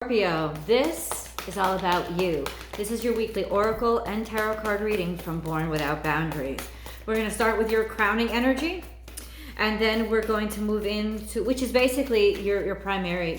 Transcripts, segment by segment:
Scorpio, this is all about you. This is your weekly oracle and tarot card reading from Born Without Boundaries. We're going to start with your crowning energy, and then we're going to move into, which is basically your primary,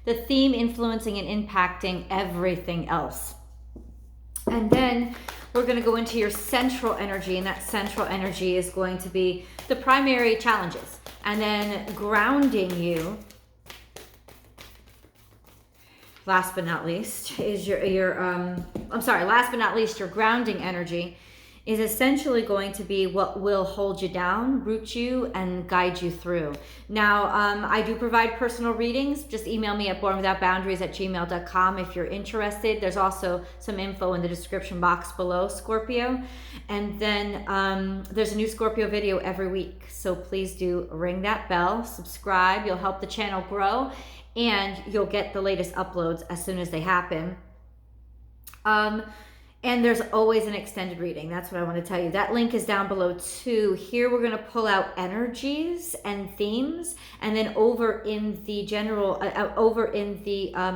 the theme influencing and impacting everything else. And then we're going to go into your central energy, and that central energy is going to be the primary challenges. And then grounding you, last but not least, is your grounding energy is essentially going to be what will hold you down, root you, and guide you through. Now, I do provide personal readings. Just email me at bornwithoutboundaries@gmail.com if you're interested. There's also some info in the description box below, Scorpio. And then there's a new Scorpio video every week. So please do ring that bell, subscribe. You'll help the channel grow, and you'll get the latest uploads as soon as they happen. And there's always an extended reading. That's what I want to tell you. That link is down below too. Here we're going to pull out energies and themes, and then over in the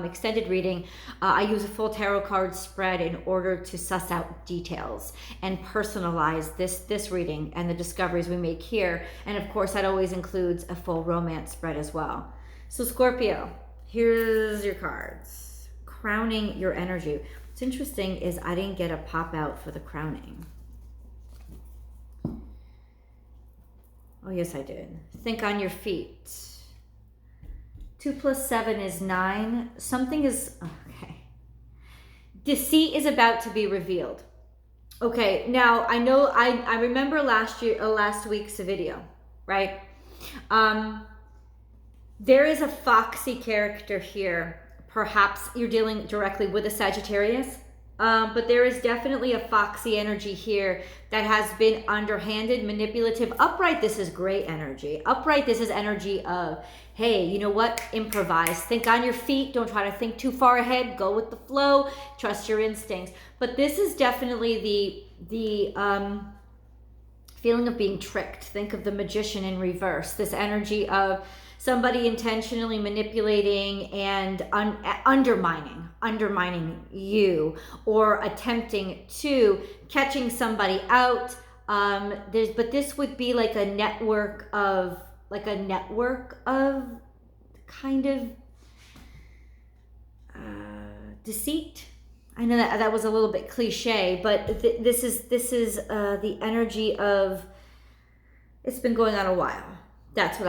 extended reading, I use a full tarot card spread in order to suss out details and personalize this reading and the discoveries we make here. And of course, that always includes a full romance spread as well. So Scorpio, here's your cards. Crowning your energy. What's interesting is I didn't get a pop out for the crowning. Oh, yes, I did. Think on your feet. 2 + 7 is 9. Something is, okay. Deceit is about to be revealed. Okay, now I know, I remember last week's video, right? There is a foxy character here. Perhaps you're dealing directly with a Sagittarius, but there is definitely a foxy energy here that has been underhanded, manipulative. Upright, this is great energy. Upright, this is energy of, hey, you know what? Improvise. Think on your feet. Don't try to think too far ahead. Go with the flow. Trust your instincts. But this is definitely the feeling of being tricked. Think of the Magician in reverse. This energy of somebody intentionally manipulating and undermining you, or attempting to catching somebody out. But this would be like a network of kind of deceit. I know that was a little bit cliche, but this is the energy of, it's been going on a while. That's what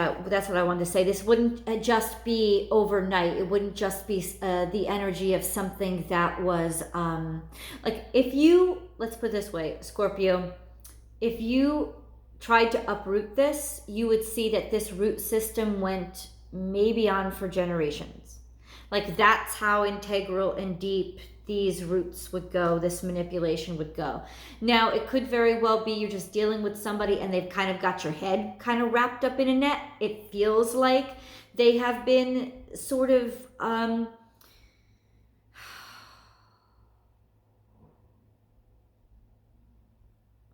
I wanted to say. This wouldn't just be overnight. It wouldn't just be the energy of something that was like, if you, let's put it this way, Scorpio, if you tried to uproot this, you would see that this root system went maybe on for generations. Like, that's how integral and deep these roots would go, this manipulation would go. Now, it could very well be you're just dealing with somebody and they've kind of got your head kind of wrapped up in a net. It feels like they have been sort of,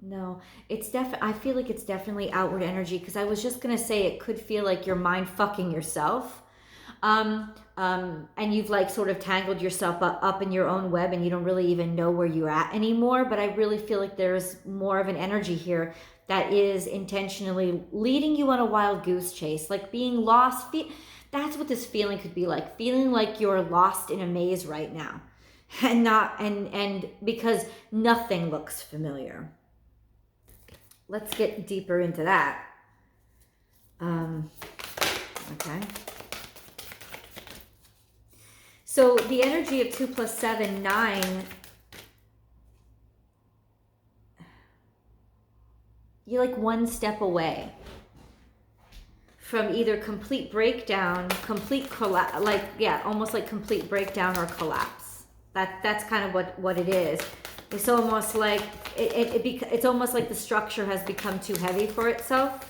no, I feel like it's definitely outward energy, because I was just going to say it could feel like you're mind fucking yourself. And you've like sort of tangled yourself up in your own web, and you don't really even know where you're at anymore. But I really feel like there's more of an energy here that is intentionally leading you on a wild goose chase, like being lost. That's what this feeling could be like, feeling like you're lost in a maze right now, and because nothing looks familiar. Let's get deeper into that. Okay. So the energy of 2 + 7, 9, you're like one step away from either complete breakdown, complete collapse, almost like complete breakdown or collapse. That's kind of what it is. It's almost like it's almost like the structure has become too heavy for itself.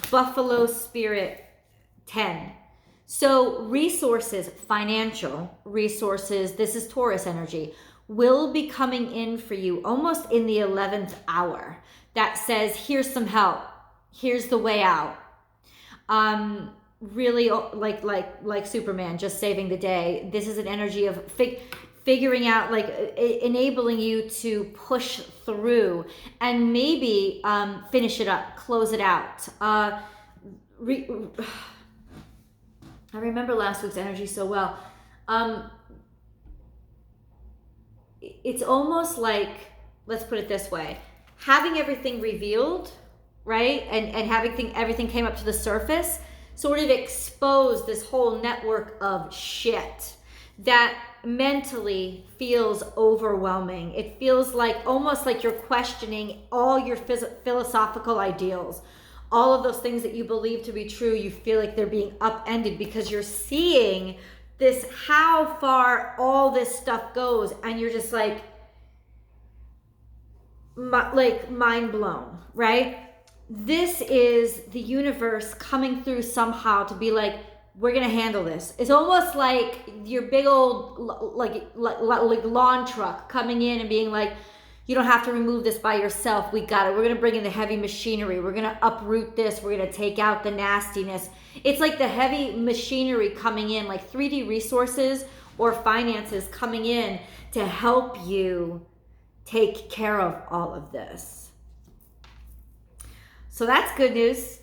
Buffalo Spirit 10. So resources, financial resources, this is Taurus energy, will be coming in for you almost in the 11th hour. That says, here's some help. Here's the way out. really like Superman just saving the day. This is an energy of figuring out, like enabling you to push through and maybe finish it up, close it out. I remember last week's energy so well. It's almost like, let's put it this way, having everything revealed, right? And having everything came up to the surface, sort of exposed this whole network of shit that mentally feels overwhelming. It feels like almost like you're questioning all your philosophical ideals. All of those things that you believe to be true, you feel like they're being upended because you're seeing this, how far all this stuff goes, and you're just like mind blown, right? This is the universe coming through somehow to be like, we're gonna handle this. It's almost like your big old like lawn truck coming in and being like, you don't have to remove this by yourself. We got it. We're gonna bring in the heavy machinery. We're gonna uproot this. We're gonna take out the nastiness. It's like the heavy machinery coming in, like 3D resources or finances coming in to help you take care of all of this. So that's good news.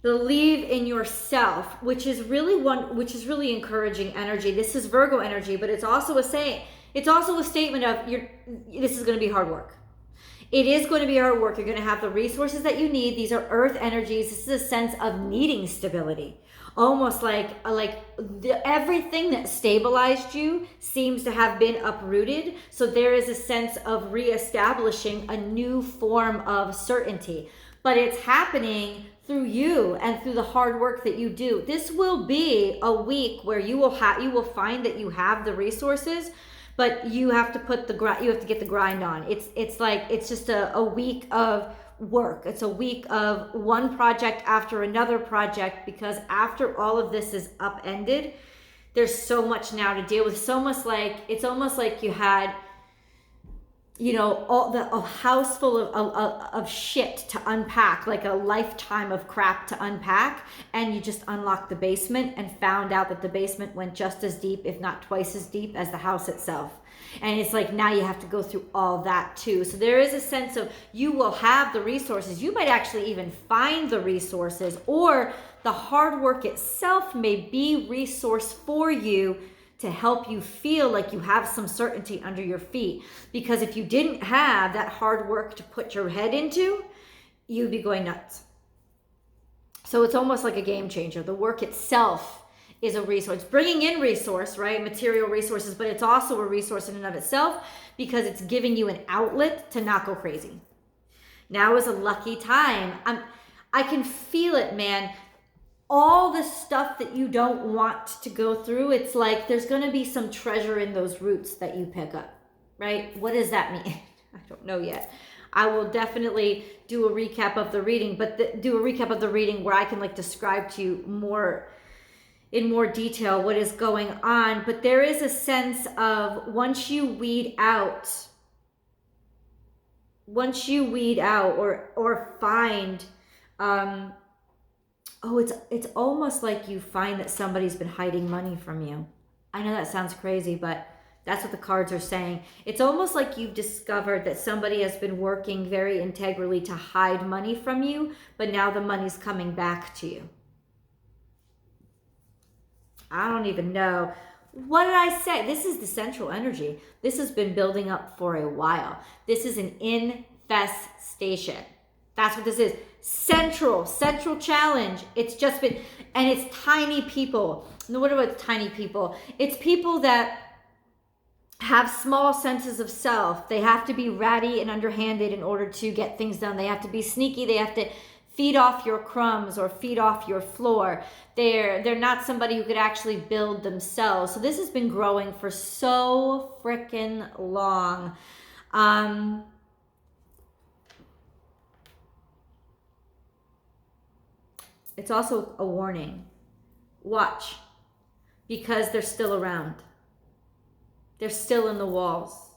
Believe in yourself, which is really encouraging energy. This is Virgo energy, but it's also a statement of this is going to be hard work. It is going to be hard work. You're going to have the resources that you need. These are earth energies. This is a sense of needing stability. Almost like everything that stabilized you seems to have been uprooted. So there is a sense of reestablishing a new form of certainty. But it's happening through you and through the hard work that you do. This will be a week where you will find that you have the resources, but you have to get the grind on. It's just a week of work. It's a week of one project after another project, because after all of this is upended, there's so much now to deal with. It's almost like you had, a house full of shit to unpack, like a lifetime of crap to unpack, and you just unlocked the basement and found out that the basement went just as deep, if not twice as deep, as the house itself. And it's like, now you have to go through all that too. So there is a sense of, you will have the resources. You might actually even find the resources, or the hard work itself may be resource for you to help you feel like you have some certainty under your feet. Because if you didn't have that hard work to put your head into, you'd be going nuts. So it's almost like a game changer. The work itself is a resource. Bringing in resource, right? Material resources, but it's also a resource in and of itself, because it's giving you an outlet to not go crazy. Now is a lucky time. I can feel it, man. All the stuff that you don't want to go through, it's like there's going to be some treasure in those roots that you pick up, right? What does that mean? I don't know yet. I will definitely do a recap of the reading, but do a recap of the reading where I can describe to you in more detail what is going on. But there is a sense of, once you weed out or find, it's almost like you find that somebody's been hiding money from you. I know that sounds crazy, but that's what the cards are saying. It's almost like you've discovered that somebody has been working very integrally to hide money from you, but now the money's coming back to you. I don't even know. What did I say? This is the central energy. This has been building up for a while. This is an infestation. That's what this is. Central challenge. It's just been, and it's tiny people. No, what about tiny people? It's people that have small senses of self. They have to be ratty and underhanded in order to get things done. They have to be sneaky. They have to feed off your crumbs or feed off your floor. They're not somebody who could actually build themselves. So this has been growing for so freaking long. It's also a warning. Watch, because they're still around. They're still in the walls.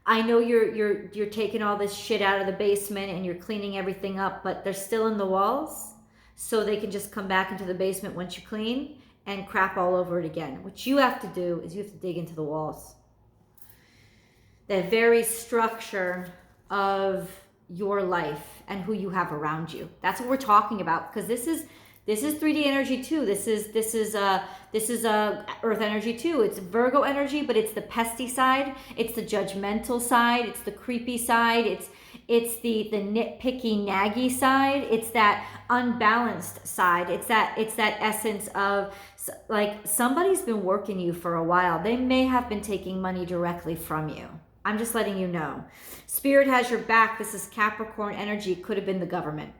I know you're taking all this shit out of the basement and you're cleaning everything up, but they're still in the walls. so they can just come back into the basement once you clean and crap all over it again. What you have to do is you have to dig into the walls. The very structure of your life and who you have around you. That's what we're talking about, because this is 3D energy too. This is Earth energy too. It's Virgo energy, but it's the pesty side. It's the judgmental side. It's the creepy side. It's the nitpicky, naggy side. It's that unbalanced side. It's that essence of like somebody's been working you for a while. They may have been taking money directly from you. I'm just letting you know. Spirit has your back. This is Capricorn energy. It could have been the government.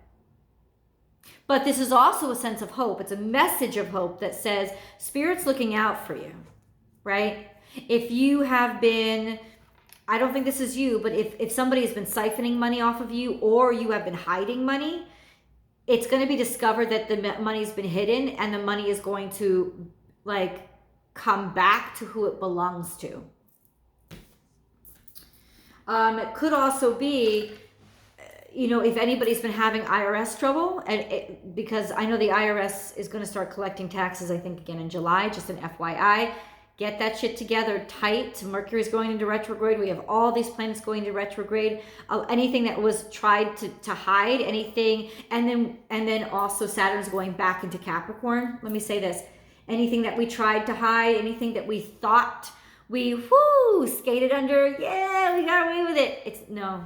But this is also a sense of hope. It's a message of hope that says Spirit's looking out for you, right? If you have been, I don't think this is you, but if somebody has been siphoning money off of you, or you have been hiding money, it's going to be discovered that the money's been hidden, and the money is going to like come back to who it belongs to. It could also be, if anybody's been having IRS trouble, because I know the IRS is going to start collecting taxes, I think, again in July, just an FYI. Get that shit together tight. Mercury's going into retrograde. We have all these planets going into retrograde. Anything that was tried to hide, anything, and then also Saturn's going back into Capricorn. Let me say this. Anything that we tried to hide, anything that we thought we skated under, yeah, we got away with it. It's no.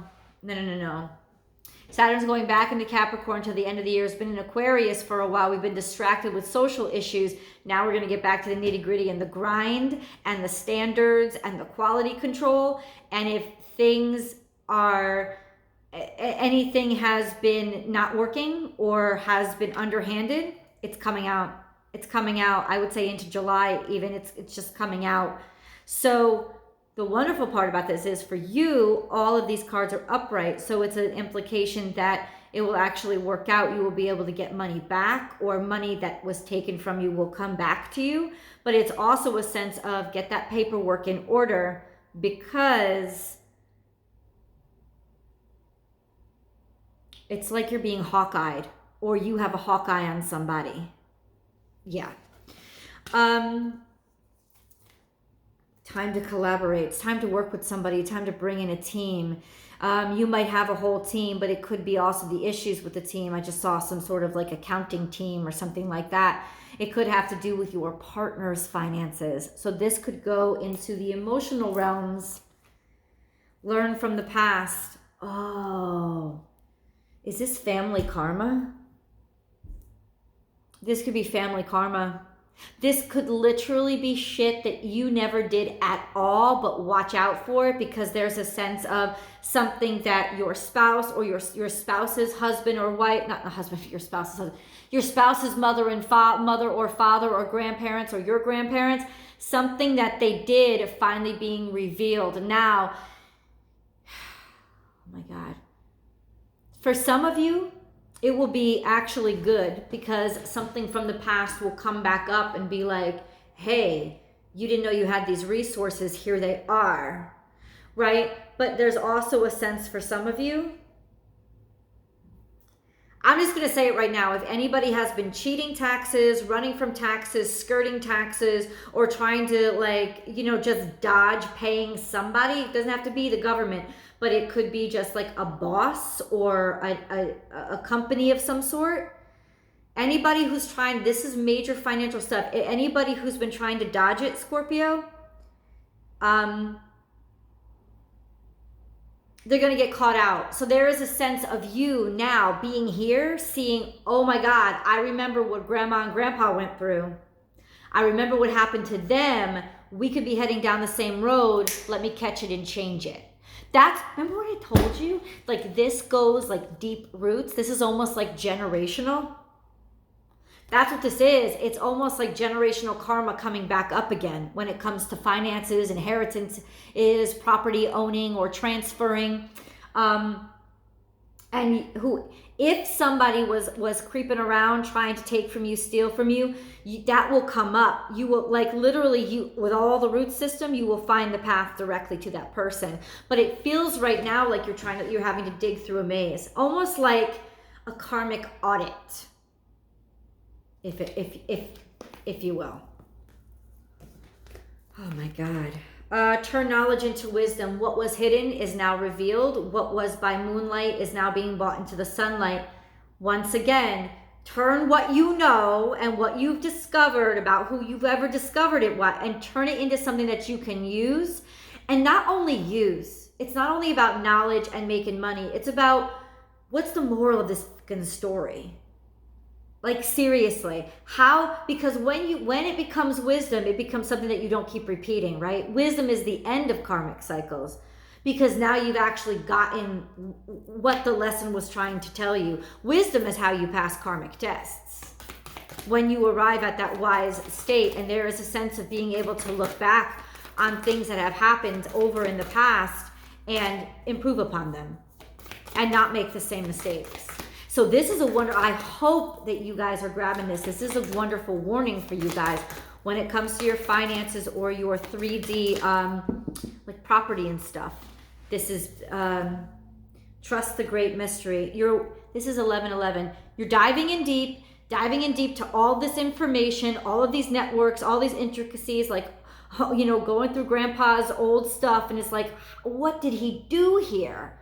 Saturn's going back into Capricorn till the end of the year. It's been in Aquarius for a while. We've been distracted with social issues. Now we're going to get back to the nitty gritty and the grind and the standards and the quality control. And if anything has been not working or has been underhanded, it's coming out. It's coming out, I would say into July even. It's just coming out. So the wonderful part about this is for you, all of these cards are upright. So it's an implication that it will actually work out. You will be able to get money back, or money that was taken from you will come back to you. But it's also a sense of get that paperwork in order, because it's like you're being hawk-eyed, or you have a hawk eye on somebody. Yeah. Time to collaborate. It's time to work with somebody. Time to bring in a team. You might have a whole team, but it could be also the issues with the team. I just saw some sort of like accounting team or something like that. It could have to do with your partner's finances. So this could go into the emotional realms. Learn from the past. Oh, is this family karma? This could be family karma. This could literally be shit that you never did at all, but watch out for it, because there's a sense of something that your spouse or your spouse's husband or wife, not the husband, your spouse's husband, your spouse's mother or father or grandparents or your grandparents, something that they did finally being revealed. Now, oh my God. For some of you, it will be actually good, because something from the past will come back up and be like, hey, you didn't know you had these resources. Here they are, right? But there's also a sense for some of you. I'm just going to say it right now. If anybody has been cheating taxes, running from taxes, skirting taxes, or trying to just dodge paying somebody, it doesn't have to be the government, but it could be just like a boss or a company of some sort. Anybody who's trying, this is major financial stuff. Anybody who's been trying to dodge it, Scorpio, they're going to get caught out. So there is a sense of you now being here, seeing, oh my God, I remember what grandma and grandpa went through. I remember what happened to them. We could be heading down the same road. Let me catch it and change it. Remember what I told you? Like this goes like deep roots. This is almost like generational. That's what this is. It's almost like generational karma coming back up again when it comes to finances, inheritance, is property owning or transferring. If somebody was creeping around trying to take from you, steal from you, that will come up. You will with all the root system, you will find the path directly to that person. But it feels right now like you're having to dig through a maze, almost like a karmic audit. if you will. Oh my God. Turn knowledge into wisdom. What was hidden is now revealed. What was by moonlight is now being brought into the sunlight. Once again, turn what you know and what you've discovered about who you've ever discovered it, and turn it into something that you can use. And not only use, it's not only about knowledge and making money. It's about, what's the moral of this fucking story? Like, seriously, how? Because when it becomes wisdom, it becomes something that you don't keep repeating, right? Wisdom is the end of karmic cycles, because now you've actually gotten what the lesson was trying to tell you. Wisdom is how you pass karmic tests. When you arrive at that wise state, and there is a sense of being able to look back on things that have happened over in the past and improve upon them and not make the same mistakes. So this is I hope that you guys are grabbing this. This is a wonderful warning for you guys when it comes to your finances or your 3D like property and stuff. This is trust the great mystery. This is 1111. You're diving in deep to all this information, all of these networks, all these intricacies, like, you know, going through grandpa's old stuff, and it's like, what did he do here?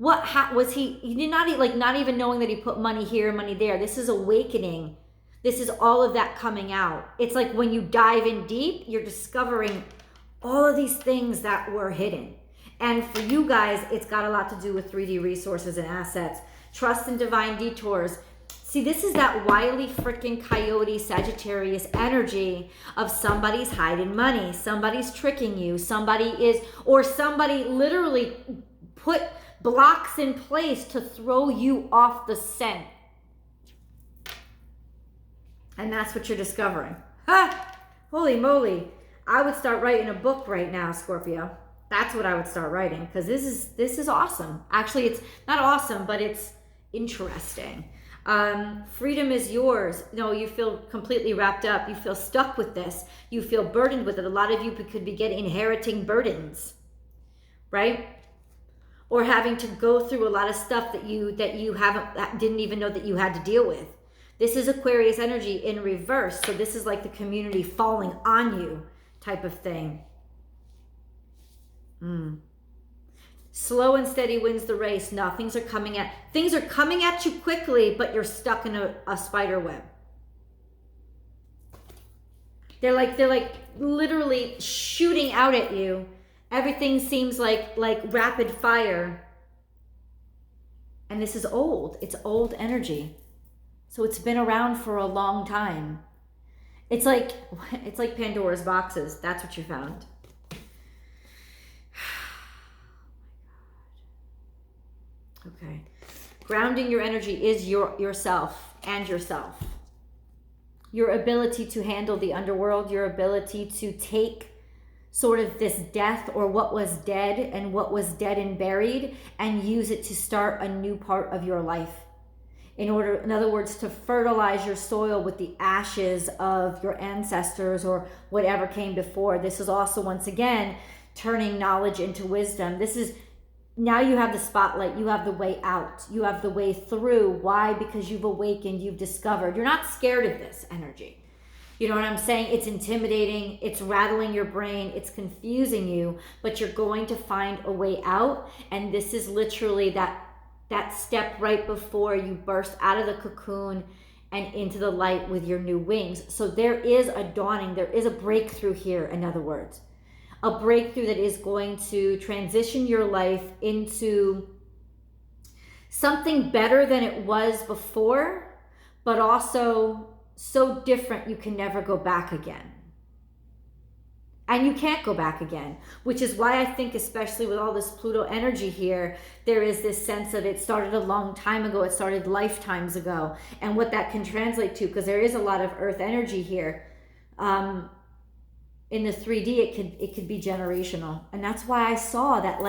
Was he did not, like, not even knowing that he put money here, money there. This is awakening. This is all of that coming out. It's like when you dive in deep, you're discovering all of these things that were hidden. And for you guys, it's got a lot to do with 3D resources and assets. Trust in divine detours. See, this is that wily freaking coyote Sagittarius energy of somebody's hiding money. Somebody's tricking you. Somebody literally put blocks in place to throw you off the scent. And that's what you're discovering. Ha! Holy moly. I would start writing a book right now, Scorpio. That's what I would start writing, because this is awesome. Actually, it's not awesome, but it's interesting. Freedom is yours. No, you feel completely wrapped up. You feel stuck with this. You feel burdened with it. A lot of you could be inheriting burdens, right? Or having to go through a lot of stuff that you didn't even know that you had to deal with. This is Aquarius energy in reverse. So this is like the community falling on you type of thing. Slow and steady wins the race. Now things are coming at you quickly, but you're stuck in a spider web. They're like literally shooting out at you. Everything seems like rapid fire. And this is old. It's old energy. So it's been around for a long time. It's like Pandora's boxes. That's what you found. Okay. Grounding your energy is yourself and yourself. Your ability to handle the underworld, your ability to take sort of this death or what was dead and buried and use it to start a new part of your life. In other words, to fertilize your soil with the ashes of your ancestors or whatever came before. This is also, once again, turning knowledge into wisdom. Now you have the spotlight, you have the way out, you have the way through. Why? Because you've awakened, you've discovered. You're not scared of this energy. You know what I'm saying? It's intimidating, it's rattling your brain, it's confusing you, but you're going to find a way out. And this is literally that step right before you burst out of the cocoon and into the light with your new wings. So there is a dawning, there is a breakthrough here, in other words. A breakthrough that is going to transition your life into something better than it was before, but also so different you can never go back again. And you can't go back again, which is why I think, especially with all this Pluto energy here, there is this sense of it started a long time ago, it started lifetimes ago, and what that can translate to, because there is a lot of Earth energy here. In the 3D, it could be generational. And that's why I saw that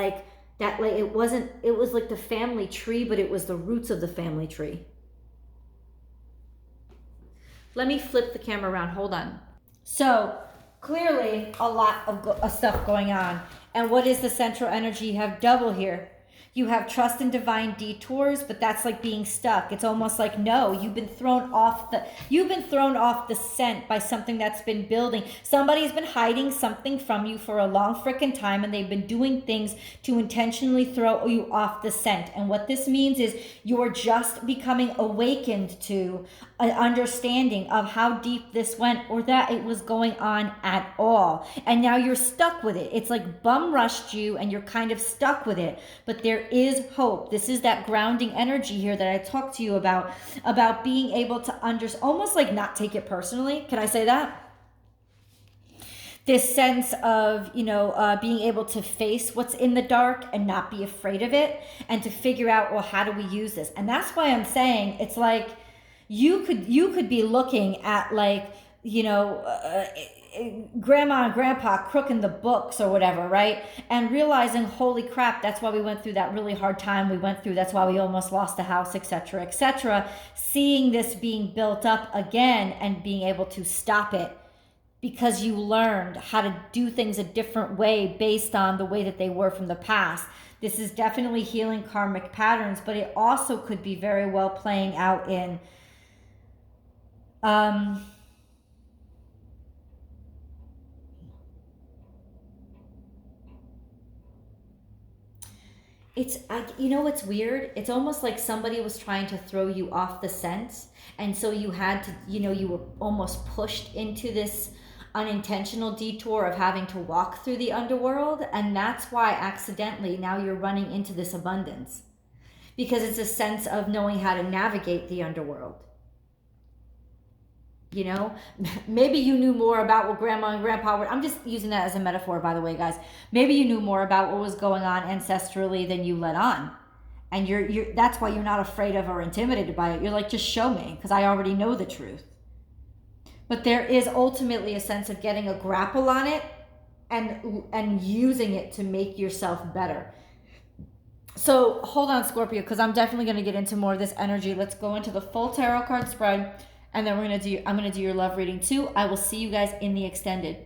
it was like the family tree, but it was the roots of the family tree. Let me flip the camera around. Hold on. So clearly a lot of stuff going on. And what is the central energy? You have double here. You have trust in divine detours, but that's like being stuck. It's almost like, no, you've been thrown off the scent by something that's been building. Somebody's been hiding something from you for a long freaking time, and they've been doing things to intentionally throw you off the scent. And what this means is you're just becoming awakened to an understanding of how deep this went, or that it was going on at all. And now you're stuck with it. It's like bum rushed you and you're kind of stuck with it. But there is hope. This is that grounding energy here that I talked to you about being able to almost like not take it personally. Can I say that? This sense of, being able to face what's in the dark and not be afraid of it, and to figure out, well, how do we use this? And that's why I'm saying it's like you could be looking at like, grandma and grandpa crooking the books or whatever, right? And realizing, holy crap, that's why we went through that really hard time we went through. That's why we almost lost the house, etc., etc. Seeing this being built up again and being able to stop it because you learned how to do things a different way based on the way that they were from the past. This is definitely healing karmic patterns, but it also could be very well playing out in it's, what's weird? It's almost like somebody was trying to throw you off the scent. And so you had to, you were almost pushed into this unintentional detour of having to walk through the underworld. And that's why accidentally now you're running into this abundance, because it's a sense of knowing how to navigate the underworld. Maybe you knew more about what grandma and grandpa were. I'm just using that as a metaphor, by the way, guys. Maybe you knew more about what was going on ancestrally than you let on. And you're that's why you're not afraid of or intimidated by it. You're like, just show me, because I already know the truth. But there is ultimately a sense of getting a grapple on it and using it to make yourself better. So hold on, Scorpio, because I'm definitely going to get into more of this energy. Let's go into the full tarot card spread. And then I'm going to do your love reading too. I will see you guys in the extended.